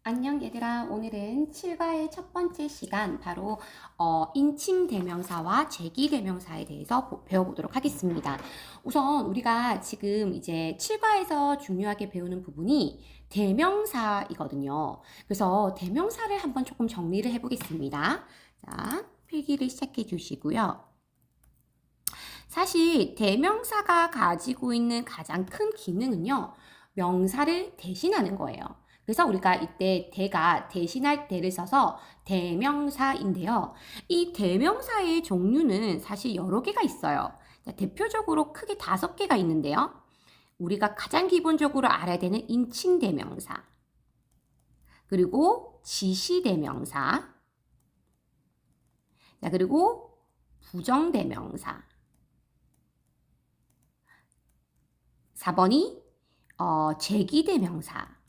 안녕 얘들아. 오늘은 7과의 첫 번째 시간 바로 인칭 대명사와 제기 대명사에 대해서 배워보도록 하겠습니다. 우선 우리가 지금 이제 7과에서 중요하게 배우는 부분이 대명사이거든요. 그래서 대명사를 한번 조금 정리를 해보겠습니다. 자, 필기를 시작해 주시고요. 사실 대명사가 가지고 있는 가장 큰 기능은요, 명사를 대신하는 거예요. 그래서 우리가 이때 대가 대신할 때를 써서 대명사인데요. 이 대명사의 종류는 사실 여러 개가 있어요. 자, 대표적으로 크게 5개가 있는데요. 우리가 가장 기본적으로 알아야 되는 인칭대명사, 그리고 지시대명사, 자, 그리고 부정대명사. 4번이 제기대명사.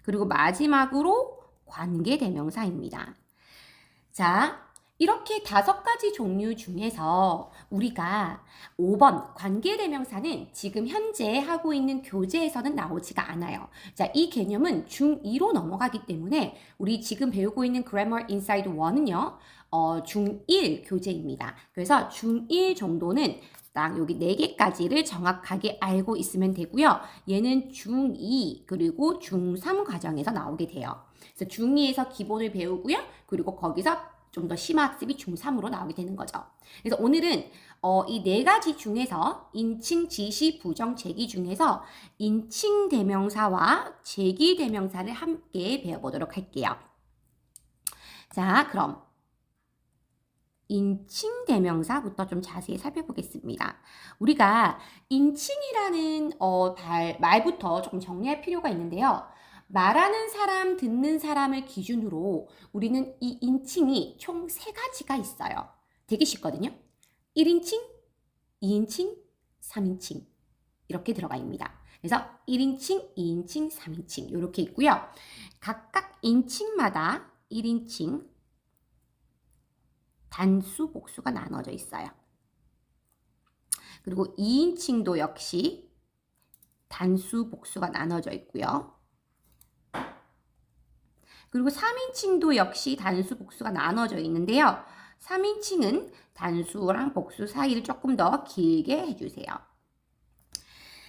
그리고 마지막으로 관계대명사입니다. 자, 이렇게 5가지 종류 중에서 우리가 5번 관계대명사는 지금 현재 하고 있는 교재에서는 나오지가 않아요. 자, 이 개념은 중2로 넘어가기 때문에 우리 지금 배우고 있는 Grammar Inside 1은요, 중1 교재입니다. 그래서 중1 정도는 딱 여기 4개까지를 정확하게 알고 있으면 되고요. 얘는 중2 그리고 중3 과정에서 나오게 돼요. 그래서 중2에서 기본을 배우고요. 그리고 거기서 좀 더 심화학습이 중3으로 나오게 되는 거죠. 그래서 오늘은 이 4가지 중에서 인칭, 지시, 부정, 제기 중에서 인칭 대명사와 제기 대명사를 함께 배워보도록 할게요. 자, 그럼 인칭 대명사부터 좀 자세히 살펴보겠습니다. 우리가 인칭이라는 말부터 조금 정리할 필요가 있는데요. 말하는 사람, 듣는 사람을 기준으로 우리는 이 인칭이 총 3가지가 있어요. 되게 쉽거든요. 1인칭, 2인칭, 3인칭 이렇게 들어가 있습니다. 그래서 1인칭, 2인칭, 3인칭 이렇게 있고요. 각각 인칭마다 1인칭, 단수, 복수가 나눠져 있어요. 그리고 2인칭도 역시 단수, 복수가 나눠져 있고요. 그리고 3인칭도 역시 단수, 복수가 나눠져 있는데요. 3인칭은 단수랑 복수 사이를 조금 더 길게 해주세요.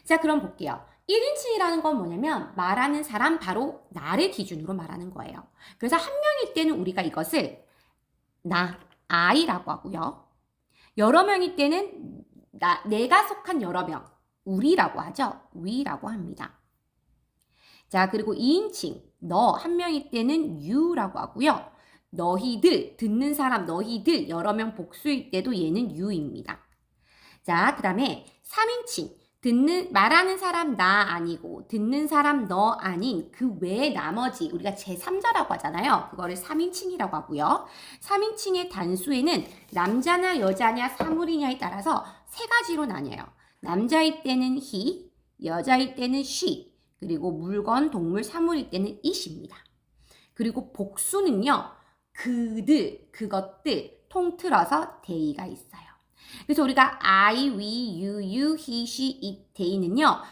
자, 그럼 볼게요. 1인칭이라는 건 뭐냐면 말하는 사람, 바로 나를 기준으로 말하는 거예요. 그래서 한 명일 때는 우리가 이것을 I라고 하고요. 여러 명일 때는 내가 속한 여러 명, 우리라고 하죠. we라고 합니다. 자, 그리고 2인칭, 너 한 명일 때는 you라고 하고요. 너희들, 듣는 사람, 너희들, 여러 명 복수일 때도 얘는 you입니다. 자, 그 다음에 3인칭, 말하는 사람 나 아니고 듣는 사람 너 아닌 그 외에 나머지 우리가 제3자라고 하잖아요. 그거를 3인칭이라고 하고요. 3인칭의 단수에는 남자나 여자냐 사물이냐에 따라서 3가지로 나뉘어요. 남자일 때는 he, 여자일 때는 she, 그리고 물건, 동물, 사물일 때는 it입니다. 그리고 복수는요, 그들, 그것들 통틀어서 they가 있어요. 그래서 우리가 I, we, you, he, she, it, they는요,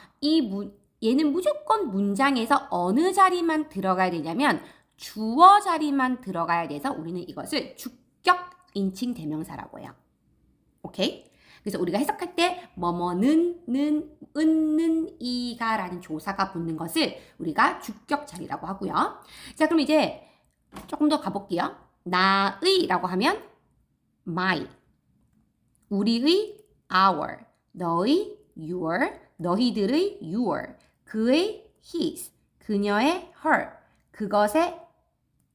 얘는 무조건 문장에서 어느 자리만 들어가야 되냐면 주어 자리만 들어가야 돼서 우리는 이것을 주격 인칭 대명사라고 해요. 오케이? 그래서 우리가 해석할 때 뭐뭐는, 은는, 이가 라는 조사가 붙는 것을 우리가 주격 자리라고 하고요. 자, 그럼 이제 조금 더 가볼게요. 나의 라고 하면 my, 우리의 our, 너의 your, 너희들의 your, 그의 his, 그녀의 her, 그것의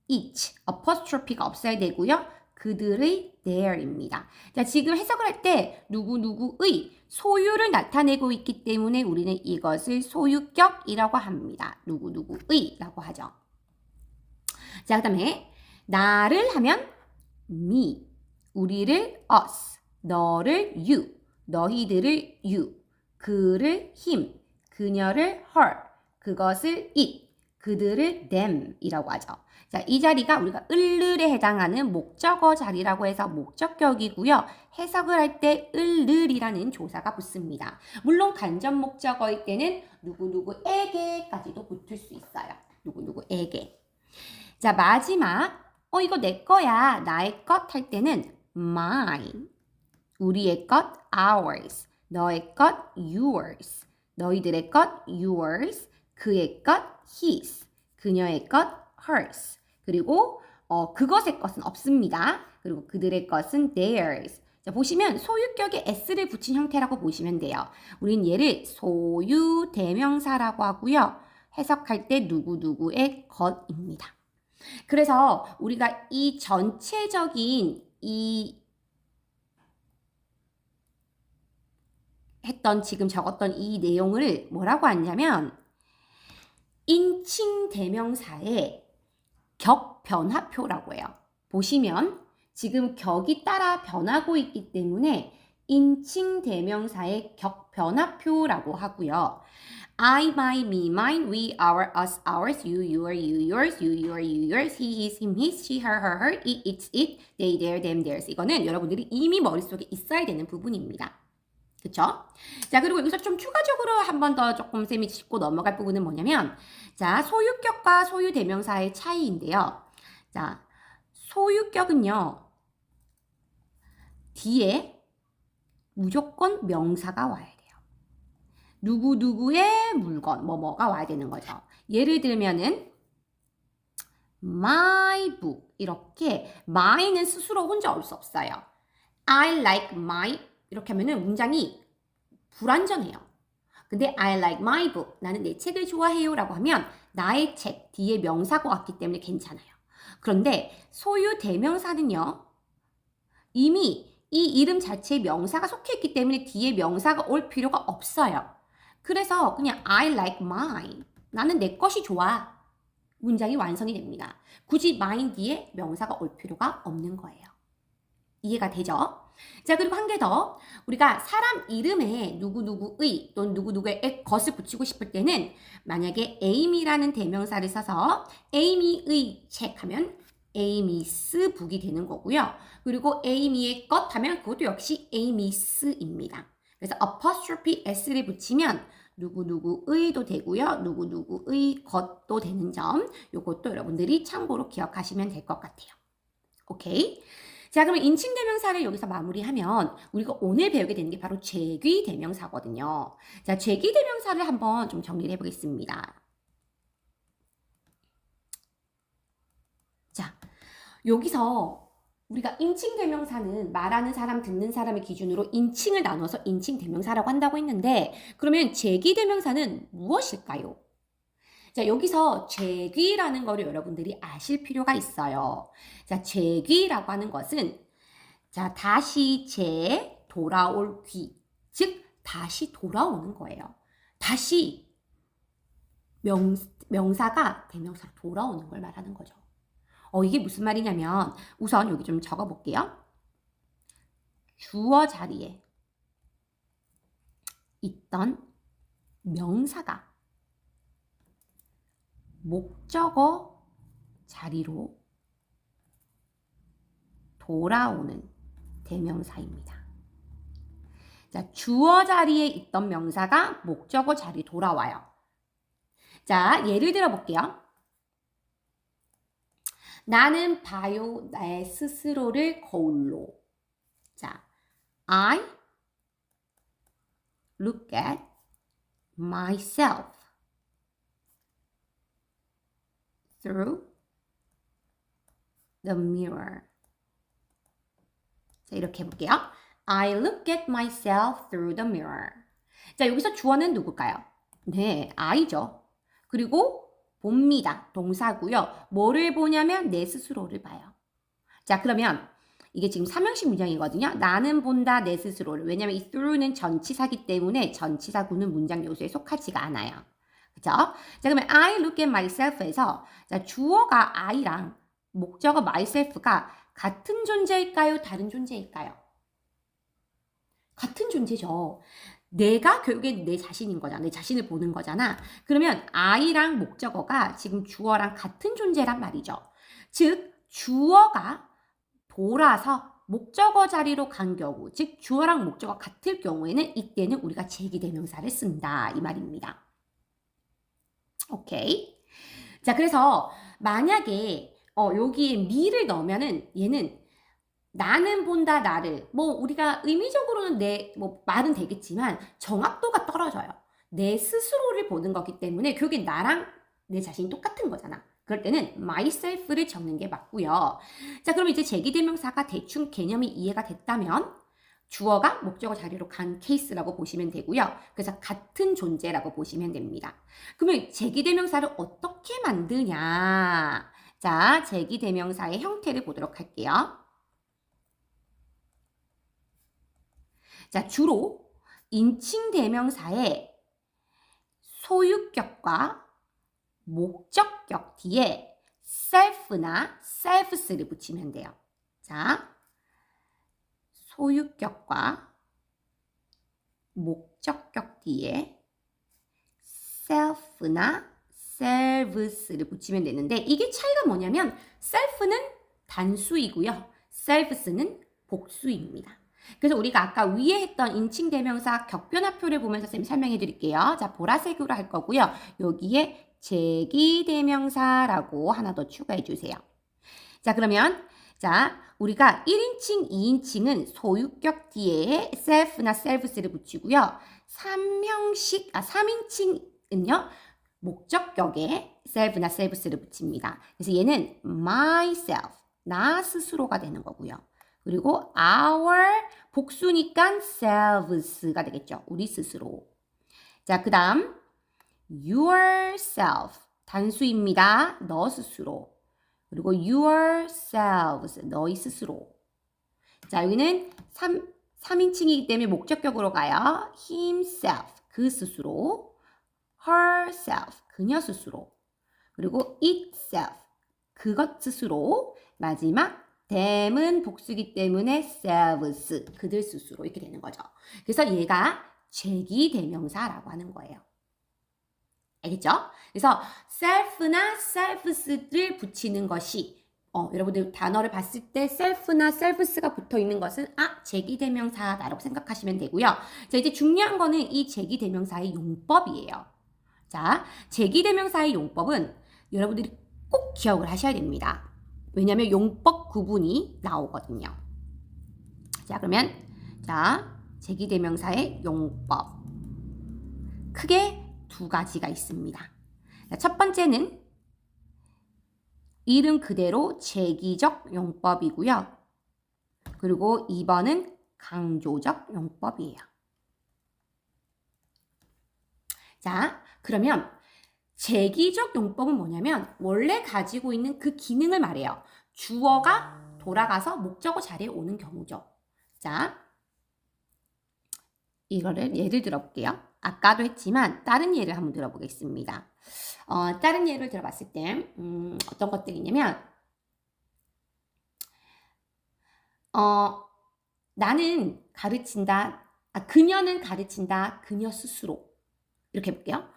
each, apostrophe가 없어야 되고요. 그들의 their입니다. 자, 지금 해석을 할 때 누구누구의 소유를 나타내고 있기 때문에 우리는 이것을 소유격이라고 합니다. 누구누구의 라고 하죠. 자, 그 다음에 나를 하면 me, 우리를 us, 너를 you, 너희들을 you, 그를 him, 그녀를 her, 그것을 it, 그들을 them이라고 하죠. 자, 이 자리가 우리가 을을에 해당하는 목적어 자리라고 해서 목적격이고요. 해석을 할 때 을을이라는 조사가 붙습니다. 물론 간접 목적어일 때는 누구누구에게까지도 붙을 수 있어요. 누구에게. 자, 마지막. 이거 내 거야. 나의 것 할 때는 mine. 우리의 것 ours. 너의 것 yours. 너희들의 것 yours. 그의 것 his. 그녀의 것 hers. 그리고 그것의 것은 없습니다. 그리고 그들의 것은 theirs. 자, 보시면 소유격에 s를 붙인 형태라고 보시면 돼요. 우린 얘를 소유 대명사라고 하고요. 해석할 때 누구누구의 것입니다. 그래서 우리가 이 전체적인 지금 적었던 이 내용을 뭐라고 하냐면 인칭 대명사의 격 변화표라고 해요. 보시면 지금 격이 따라 변하고 있기 때문에 인칭 대명사의 격 변화표라고 하고요. I, my, me, mine, we, our, us, ours, you, your, you, yours, you, your, you, yours, he, his, him, his, she, her, her, her, it, its, it, they, their, them, theirs. 이거는 여러분들이 이미 머릿속에 있어야 되는 부분입니다. 그쵸? 자, 그리고 여기서 좀 추가적으로 한 번 더 조금 쌤이 짚고 넘어갈 부분은 뭐냐면, 자, 소유격과 소유대명사의 차이인데요. 자, 소유격은요, 뒤에 무조건 명사가 와야 돼요. 누구누구의 물건, 뭐뭐가 와야 되는 거죠. 예를 들면은, my book. 이렇게, my는 스스로 혼자 올 수 없어요. I like my 이렇게 하면은 문장이 불완전해요. 근데 I like my book. 나는 내 책을 좋아해요. 라고 하면 나의 책 뒤에 명사가 왔기 때문에 괜찮아요. 그런데 소유 대명사는요. 이미 이 이름 자체에 명사가 속해 있기 때문에 뒤에 명사가 올 필요가 없어요. 그래서 그냥 I like mine. 나는 내 것이 좋아. 문장이 완성이 됩니다. 굳이 mine 뒤에 명사가 올 필요가 없는 거예요. 이해가 되죠? 자, 그리고 한 개 더. 우리가 사람 이름에 누구누구의 또는 누구누구의 것을 붙이고 싶을 때는 만약에 Amy라는 대명사를 써서 Amy의 책 하면 Amy's book이 되는 거고요. 그리고 Amy의 것 하면 그것도 역시 Amy's입니다. 그래서 apostrophe s를 붙이면 누구누구의도 되고요. 누구누구의 것도 되는 점. 이것도 여러분들이 참고로 기억하시면 될 것 같아요. 오케이? 자, 그러면 인칭 대명사를 여기서 마무리하면 우리가 오늘 배우게 되는 게 바로 죄귀 대명사거든요. 자, 죄귀 대명사를 한번 좀 정리를 해보겠습니다. 자, 여기서 우리가 인칭 대명사는 말하는 사람, 듣는 사람의 기준으로 인칭을 나눠서 인칭 대명사라고 한다고 했는데 그러면 죄귀 대명사는 무엇일까요? 자, 여기서 죄귀라는 거를 여러분들이 아실 필요가 있어요. 자, 죄귀라고 하는 것은 자, 다시 돌아올 귀. 즉, 다시 돌아오는 거예요. 다시 명사가 대명사로 돌아오는 걸 말하는 거죠. 이게 무슨 말이냐면 우선 여기 좀 적어볼게요. 주어 자리에 있던 명사가 목적어 자리로 돌아오는 대명사입니다. 자, 주어 자리에 있던 명사가 목적어 자리 돌아와요. 자, 예를 들어 볼게요. 나는 봐요 내 스스로를 거울로. 자, I look at myself through the mirror. 자, 이렇게 해볼게요. I look at myself through the mirror. 자, 여기서 주어는 누굴까요? 네, I죠. 그리고 봅니다. 동사고요. 뭐를 보냐면 내 스스로를 봐요. 자, 그러면 이게 지금 삼형식 문장이거든요. 나는 본다 내 스스로를. 왜냐면 이 through는 전치사기 때문에 전치사구는 문장 요소에 속하지가 않아요. 그죠? 자, 그러면 I look at myself에서 자, 주어가 I랑 목적어 myself가 같은 존재일까요? 다른 존재일까요? 같은 존재죠. 내가 결국엔 내 자신인 거잖아. 내 자신을 보는 거잖아. 그러면 I랑 목적어가 지금 주어랑 같은 존재란 말이죠. 즉, 주어가 돌아서 목적어 자리로 간 경우, 즉 주어랑 목적어 같을 경우에는 이때는 우리가 제기대명사를 쓴다. 이 말입니다. 오케이. 자, 그래서 만약에 여기에 me를 넣으면은 얘는 나는 본다 나를 뭐 우리가 의미적으로는 뭐 말은 되겠지만 정확도가 떨어져요. 내 스스로를 보는 거기 때문에 그게 나랑 내 자신이 똑같은 거잖아. 그럴 때는 myself를 적는 게 맞고요. 자, 그럼 이제 제기대명사가 대충 개념이 이해가 됐다면 주어가 목적어 자리로 간 케이스라고 보시면 되고요. 그래서 같은 존재라고 보시면 됩니다. 그러면 제기대명사를 어떻게 만드냐? 자, 제기대명사의 형태를 보도록 할게요. 자, 주로 인칭 대명사의 소유격과 목적격 뒤에 self나 selfs를 붙이면 돼요. 자, 소유격과 목적격 뒤에 self나 selves를 붙이면 되는데 이게 차이가 뭐냐면 self는 단수이고요. selves는 복수입니다. 그래서 우리가 아까 위에 했던 인칭 대명사 격변화표를 보면서 쌤 설명해 드릴게요. 자, 보라색으로 할 거고요. 여기에 제기 대명사라고 하나 더 추가해 주세요. 자, 그러면 자, 우리가 1인칭, 2인칭은 소유격 뒤에 self나 selves를 붙이고요. 3인칭은요. 목적격에 self나 selves를 붙입니다. 그래서 얘는 myself, 나 스스로가 되는 거고요. 그리고 our 복수니까 selves가 되겠죠. 우리 스스로. 자, 그 다음 yourself 단수입니다. 너 스스로. 그리고 yourselves 너희 스스로. 자, 여기는 3인칭이기 때문에 목적격으로 가요. himself 그 스스로. herself 그녀 스스로. 그리고 itself 그것 스스로. 마지막 them은 복수기 때문에 selves 그들 스스로 이렇게 되는 거죠. 그래서 얘가 제기대명사라고 하는 거예요. 알겠죠? 그래서 self나 selves를 붙이는 것이 여러분들 단어를 봤을 때 self나 selves가 붙어 있는 것은 제기대명사다라고 생각하시면 되고요. 자, 이제 중요한 거는 이 제기대명사의 용법이에요. 자, 제기대명사의 용법은 여러분들이 꼭 기억을 하셔야 됩니다. 왜냐하면 용법 구분이 나오거든요. 자, 그러면 자, 제기대명사의 용법 크게 두 가지가 있습니다. 자, 첫 번째는 이름 그대로 제기적 용법이고요. 그리고 2번은 강조적 용법이에요. 자, 그러면 제기적 용법은 뭐냐면 원래 가지고 있는 그 기능을 말해요. 주어가 돌아가서 목적어 자리에 오는 경우죠. 자, 이거를 예를 들어볼게요. 아까도 했지만 다른 예를 한번 들어보겠습니다. 다른 예를 들어봤을 때 어떤 것들이 있냐면 나는 가르친다. 그녀는 가르친다. 그녀 스스로. 이렇게 해볼게요.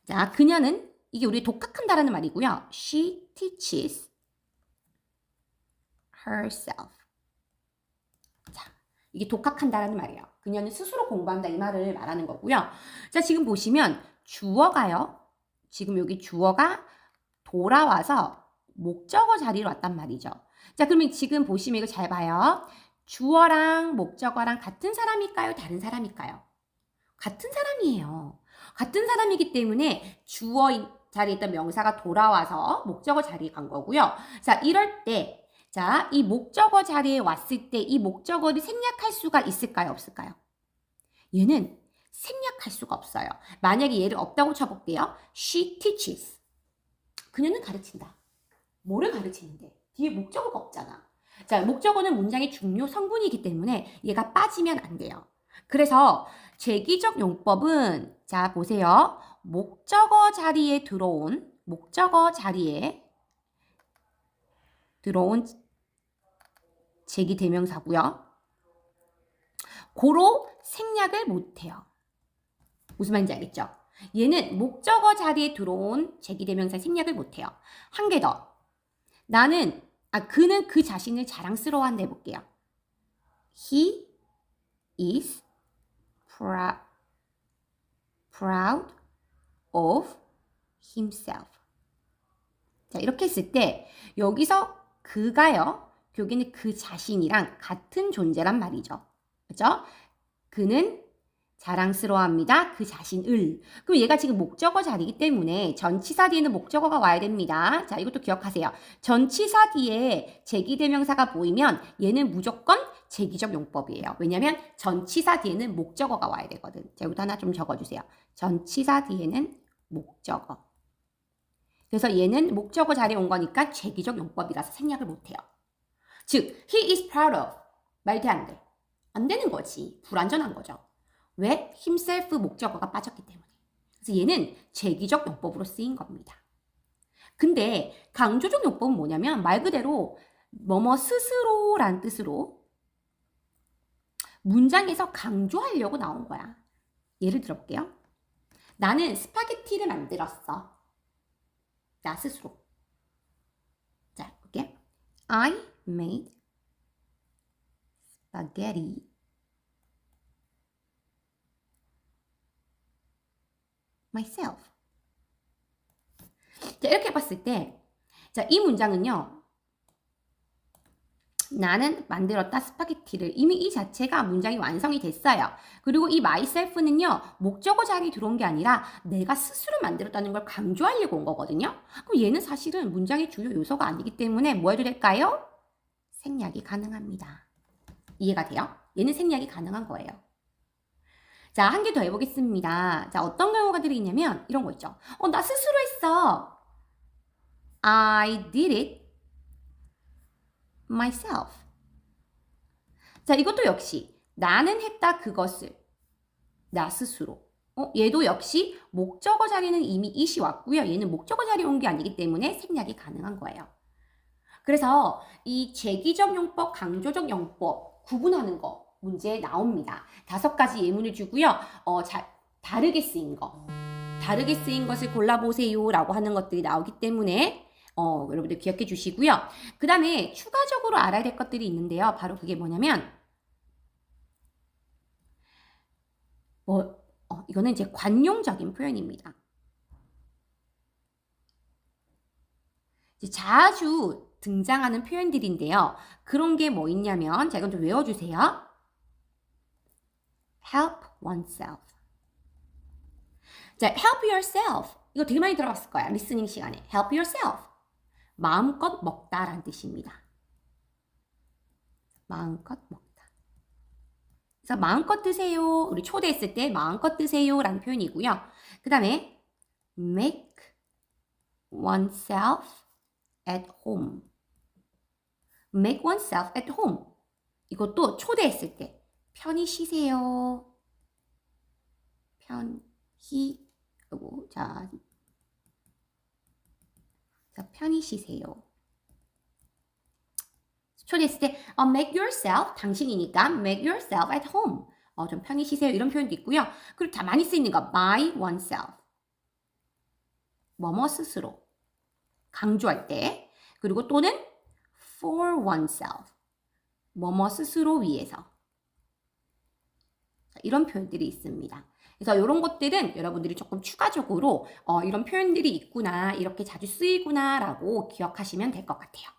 자, 그녀는 이게 우리 독학한다라는 말이고요. She teaches herself. 자, 이게 독학한다라는 말이에요. 그녀는 스스로 공부한다 이 말을 말하는 거고요. 자, 지금 보시면 주어가요. 지금 여기 주어가 돌아와서 목적어 자리로 왔단 말이죠. 자, 그러면 지금 보시면 이거 잘 봐요. 주어랑 목적어랑 같은 사람일까요? 다른 사람일까요? 같은 사람이에요. 같은 사람이기 때문에 주어 자리에 있던 명사가 돌아와서 목적어 자리에 간 거고요. 자, 이럴 때, 자, 이 목적어 자리에 왔을 때 이 목적어를 생략할 수가 있을까요? 없을까요? 얘는 생략할 수가 없어요. 만약에 얘를 없다고 쳐볼게요. She teaches. 그녀는 가르친다. 뭐를 가르치는데? 뒤에 목적어가 없잖아. 자, 목적어는 문장의 중요 성분이기 때문에 얘가 빠지면 안 돼요. 그래서 제기적 용법은 자, 보세요. 목적어 자리에 들어온 제기대명사고요. 고로 생략을 못해요. 무슨 말인지 알겠죠? 얘는 목적어 자리에 들어온 제기대명사 생략을 못해요. 한 개 더. 그는 그 자신을 자랑스러워한다 해볼게요. He is proud of himself. 자, 이렇게 했을 때 여기서 그가요. 여기는 그 자신이랑 같은 존재란 말이죠. 그죠? 그는 자랑스러워합니다. 그 자신을. 그럼 얘가 지금 목적어 자리이기 때문에 전치사 뒤에는 목적어가 와야 됩니다. 자, 이것도 기억하세요. 전치사 뒤에 제기대명사가 보이면 얘는 무조건 제기적 용법이에요. 왜냐면 전치사 뒤에는 목적어가 와야 되거든. 자, 이것도 하나 좀 적어주세요. 전치사 뒤에는 목적어. 그래서 얘는 목적어 자리에 온 거니까 제기적 용법이라서 생략을 못해요. 즉, he is proud of. 말 돼, 안 돼? 안 되는 거지. 불완전한 거죠. 왜? himself 목적어가 빠졌기 때문에. 그래서 얘는 제기적 용법으로 쓰인 겁니다. 근데 강조적 용법은 뭐냐면 말 그대로 뭐뭐 스스로란 뜻으로 문장에서 강조하려고 나온 거야. 예를 들어볼게요. 나는 스파게티를 만들었어. 나 스스로. 자, 볼게요. I made spaghetti. myself. 자, 이렇게 봤을 때, 자, 이 문장은요, 나는 만들었다 스파게티를 이미 이 자체가 문장이 완성이 됐어요. 그리고 이 myself는요, 목적어 자리에 들어온 게 아니라 내가 스스로 만들었다는 걸 강조하려고 온 거거든요. 그럼 얘는 사실은 문장의 주요 요소가 아니기 때문에 뭐 해도 될까요? 생략이 가능합니다. 이해가 돼요? 얘는 생략이 가능한 거예요. 자, 한 개 더 해보겠습니다. 자, 어떤 경우가들이 있냐면 이런 거 있죠. 나 스스로 했어. I did it myself. 자, 이것도 역시 나는 했다 그것을 나 스스로. 얘도 역시 목적어 자리는 이미 it이 왔고요. 얘는 목적어 자리에 온 게 아니기 때문에 생략이 가능한 거예요. 그래서 이 제기적 용법, 강조적 용법 구분하는 거 문제에 나옵니다. 5가지 예문을 주고요. 다르게 쓰인 거. 다르게 쓰인 것을 골라보세요 라고 하는 것들이 나오기 때문에 여러분들 기억해 주시고요. 그 다음에 추가적으로 알아야 될 것들이 있는데요. 바로 그게 뭐냐면 이거는 이제 관용적인 표현입니다. 이제 자주 등장하는 표현들인데요. 그런 게 뭐 있냐면 자, 이건 좀 외워주세요. help oneself. 자, help yourself. 이거 되게 많이 들어봤을 거야. 리스닝 시간에. help yourself. 마음껏 먹다라는 뜻입니다. 마음껏 먹다. 그래서 마음껏 드세요. 우리 초대했을 때 마음껏 드세요 라는 표현이고요. 그 다음에 make oneself at home. make oneself at home. 이것도 초대했을 때 편히 쉬세요. 편히 자, 편히 쉬세요. 초대했을 때 make yourself, 당신이니까 make yourself at home. 좀 편히 쉬세요. 이런 표현도 있고요. 그리고 다 많이 쓰이는 거 by oneself. 뭐뭐 스스로. 강조할 때. 그리고 또는 for oneself. 뭐뭐 스스로 위해서. 이런 표현들이 있습니다. 그래서 이런 것들은 여러분들이 조금 추가적으로 이런 표현들이 있구나, 이렇게 자주 쓰이구나 라고 기억하시면 될 것 같아요.